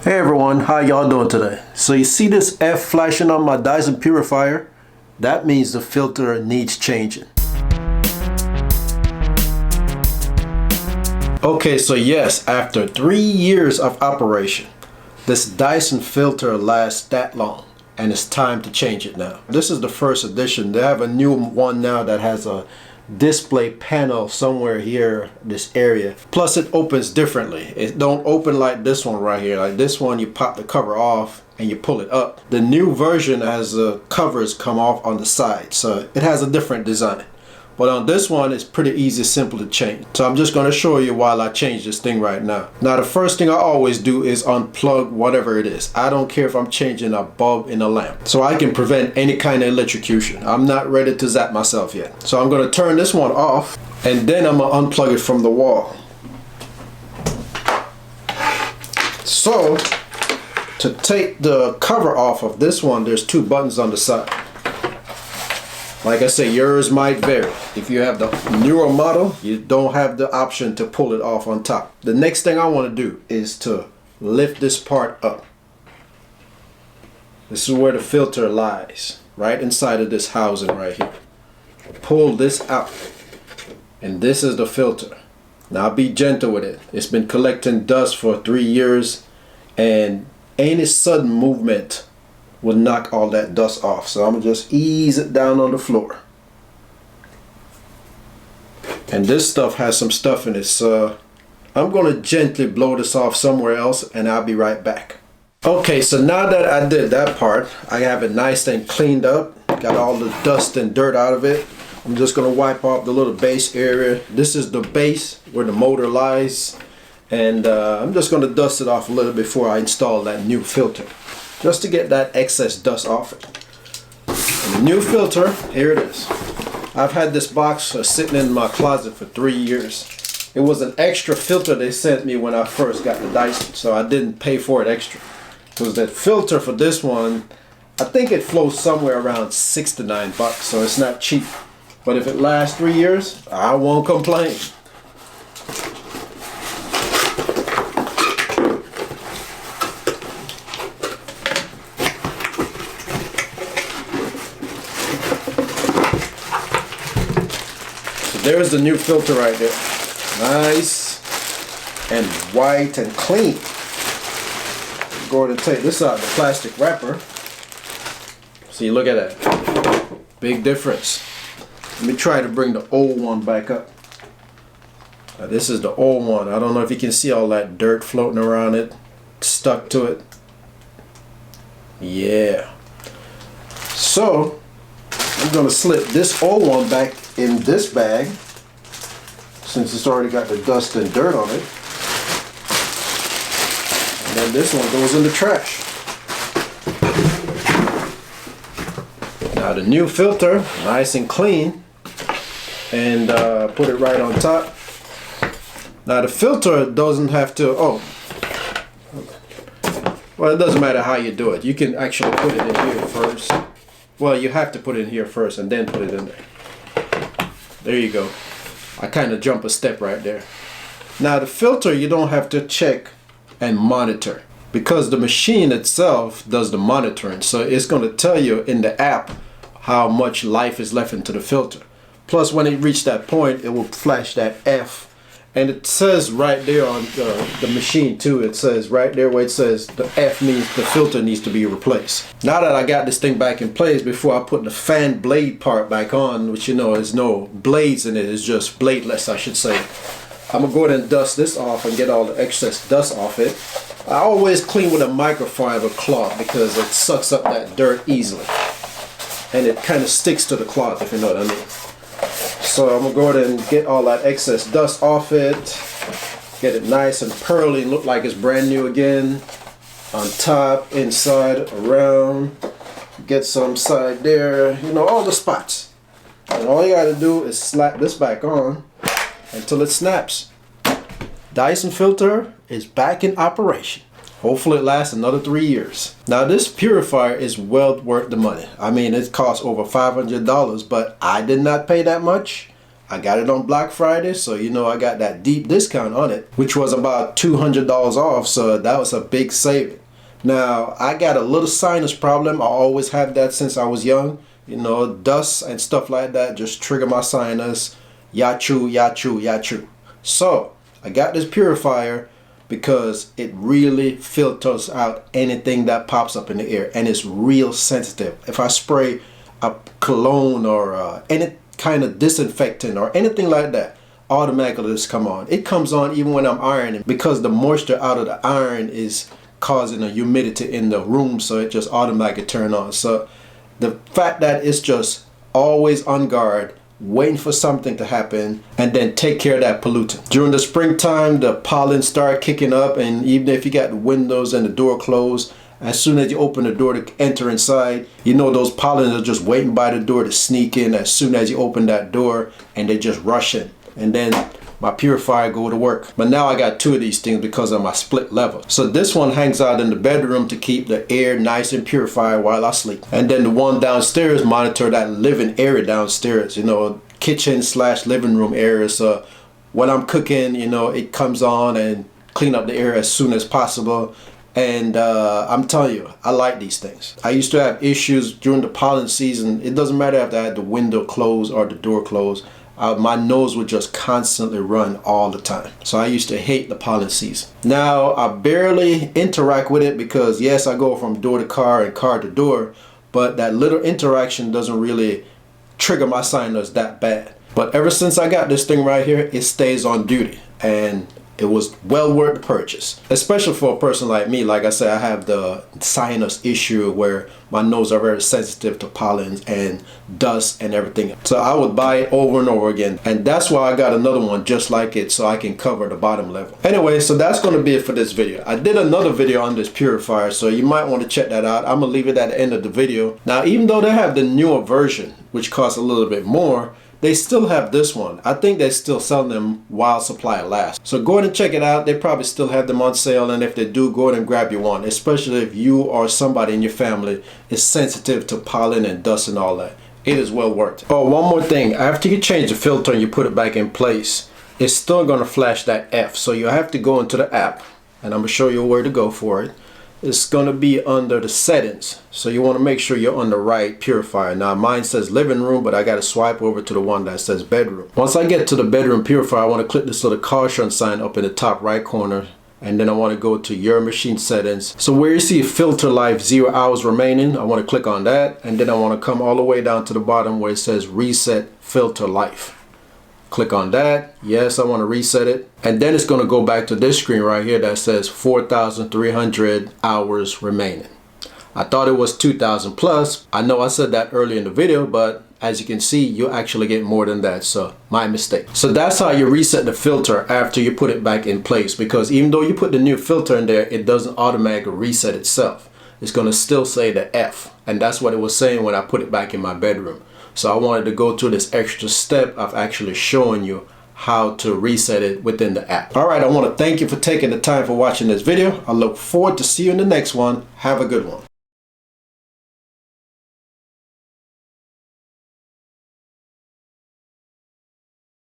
Hey everyone, how y'all doing today? So you see this F flashing on my Dyson purifier? That means the filter needs changing. Okay, so yes, after 3 years of operation, this Dyson filter lasts that long and it's time to change it now. This is the first edition. They have a new one now that has a display panel somewhere here, this area. Plus it opens differently. It don't open like this one right here. Like this one, you pop the cover off and you pull it up. The new version has the covers come off on the side, so it has a different design. But on this one, it's pretty easy, simple to change. So I'm just going to show you while I change this thing right now. Now the first thing I always do is unplug whatever it is. I don't care if I'm changing a bulb in a lamp, so I can prevent any kind of electrocution. I'm not ready to zap myself yet. So I'm going to turn this one off and then I'm going to unplug it from the wall. So to take the cover off of this one, there's 2 buttons on the side. Like I say, yours might vary. If you have the newer model, you don't have the option to pull it off on top. The next thing I want to do is to lift this part up. This is where the filter lies, right inside of this housing right here. Pull this out, and this is the filter. Now be gentle with it. It's been collecting dust for 3 years, and any sudden movement will knock all that dust off. So I'm gonna just ease it down on the floor. And this stuff has some stuff in it, so I'm gonna gently blow this off somewhere else and I'll be right back. Okay, so now that I did that part, I have it nice and cleaned up, got all the dust and dirt out of it. I'm just gonna wipe off the little base area. This is the base where the motor lies, and I'm just gonna dust it off a little before I install that new filter, just to get that excess dust off it. And the new filter, here it is. I've had this box sitting in my closet for 3 years. It was an extra filter they sent me when I first got the Dyson, so I didn't pay for it extra. Because that filter for this one, I think it flows somewhere around $6 to $9, so it's not cheap. But if it lasts 3 years, I won't complain. There's the new filter right there. Nice and white and clean. I'm going to take this out of the plastic wrapper. See, look at that. Big difference. Let me try to bring the old one back up. Now, this is the old one. I don't know if you can see all that dirt floating around it, stuck to it. Yeah. So I'm going to slip this old one back in this bag, since it's already got the dust and dirt on it, and then this one goes in the trash. Now the new filter, nice and clean, and put it right on top. Now the filter doesn't have to, well, it doesn't matter how you do it. You can actually put it in here first. Well, you have to put it in here first and then put it in there. There you go. I kind of jump a step right there. Now the filter, you don't have to check and monitor, because the machine itself does the monitoring. So it's going to tell you in the app how much life is left into the filter. Plus when it reaches that point, it will flash that F. And it says right there on the machine too, it says right there where it says the F means the filter needs to be replaced. Now that I got this thing back in place, before I put the fan blade part back on, which you know there's no blades in it, it's just bladeless I should say, I'm gonna go ahead and dust this off and get all the excess dust off it. I always clean with a microfiber cloth because it sucks up that dirt easily. And it kind of sticks to the cloth, if you know what I mean. So I'm gonna go ahead and get all that excess dust off it, get it nice and pearly, look like it's brand new again. On top, inside, around, get some side there, you know, all the spots. And all you gotta do is slap this back on until it snaps. Dyson filter is back in operation. Hopefully it lasts another 3 years. Now this purifier is well worth the money. I mean, it costs over $500, but I did not pay that much. I got it on Black Friday, so you know I got that deep discount on it, which was about $200 off, so that was a big saving. Now, I got a little sinus problem. I always had that since I was young. You know, dust and stuff like that just trigger my sinus. Yachu, yachu, yachu. So, I got this purifier because it really filters out anything that pops up in the air, and it's real sensitive. If I spray a cologne or any kind of disinfectant or anything like that, automatically this come on. It comes on even when I'm ironing, because the moisture out of the iron is causing a humidity in the room, so it just automatically turn on. So the fact that it's just always on guard, waiting for something to happen, and then take care of that pollutant. During the springtime, the pollen start kicking up, and even if you got the windows and the door closed, as soon as you open the door to enter inside, you know those pollens are just waiting by the door to sneak in as soon as you open that door, and they just rush in. And then my purifier go to work. But now I got two of these things because of my split level. So this one hangs out in the bedroom to keep the air nice and purified while I sleep. And then the one downstairs monitor that living area downstairs, you know, kitchen / living room area. So when I'm cooking, you know, it comes on and clean up the air as soon as possible. And I'm telling you, I like these things. I used to have issues during the pollen season. It doesn't matter if I had the window closed or the door closed. My nose would just constantly run all the time. So I used to hate the pollen season. Now I barely interact with it because yes, I go from door to car and car to door, but that little interaction doesn't really trigger my sinus that bad. But ever since I got this thing right here, it stays on duty, and it was well worth the purchase, especially for a person like me. Like I said, I have the sinus issue where my nose are very sensitive to pollens and dust and everything. So I would buy it over and over again, and that's why I got another one just like it, so I can cover the bottom level. Anyway, so that's going to be it for this video. I did another video on this purifier, so you might want to check that out. I'm gonna leave it at the end of the video. Now, even though they have the newer version, which costs a little bit more, they still have this one. I think they're still selling them while supply lasts. So go ahead and check it out. They probably still have them on sale, and if they do, go ahead and grab you one, especially if you or somebody in your family is sensitive to pollen and dust and all that. It is well worth it. Oh, one more thing. After you change the filter and you put it back in place, it's still gonna flash that F. So you have to go into the app, and I'm gonna show you where to go for it. It's going to be under the settings, so you want to make sure you're on the right purifier. Now mine says living room, but I got to swipe over to the one that says bedroom. Once I get to the bedroom purifier, I want to click this little caution sign up in the top right corner, and then I want to go to your machine settings. So where you see filter life 0 hours remaining, I want to click on that, and then I want to come all the way down to the bottom where it says reset filter life. Click on that. Yes, I want to reset it. And then it's going to go back to this screen right here that says 4,300 hours remaining. I thought it was 2,000 plus. I know I said that earlier in the video, but as you can see, you actually get more than that. So my mistake. So that's how you reset the filter after you put it back in place, because even though you put the new filter in there, it doesn't automatically reset itself. It's going to still say the F. And that's what it was saying when I put it back in my bedroom. So I wanted to go through this extra step of actually showing you how to reset it within the app. All right, I want to thank you for taking the time for watching this video. I look forward to see you in the next one. Have a good one.